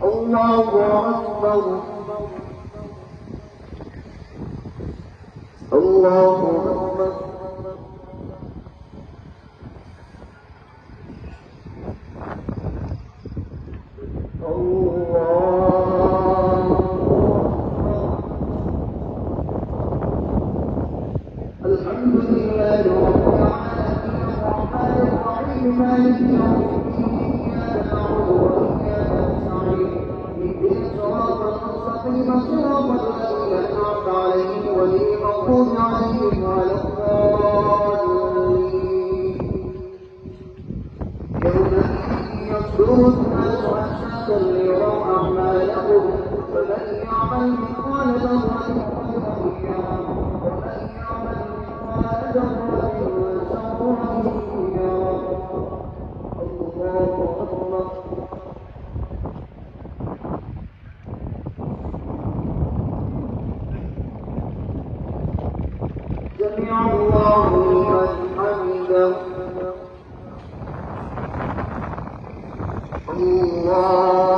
الله أكبر الله أكبر الحمد لله رب العالمين الرحمن الرحيم مالك يوم الدين إياك نعبد وإياك نستعين اهدنا الصراط المستقيم صراط الذين أنعمت عليهم غير المغضوب عليهم ولا الضالين يومئذ يصدر الناس أشتاتا ليروا أعمالهم فمن يعمل مثقال ذرة خيرا يره ومن يعمل مثقال ذرة شرا يره الله أكبر سمع الله لمن حمده الله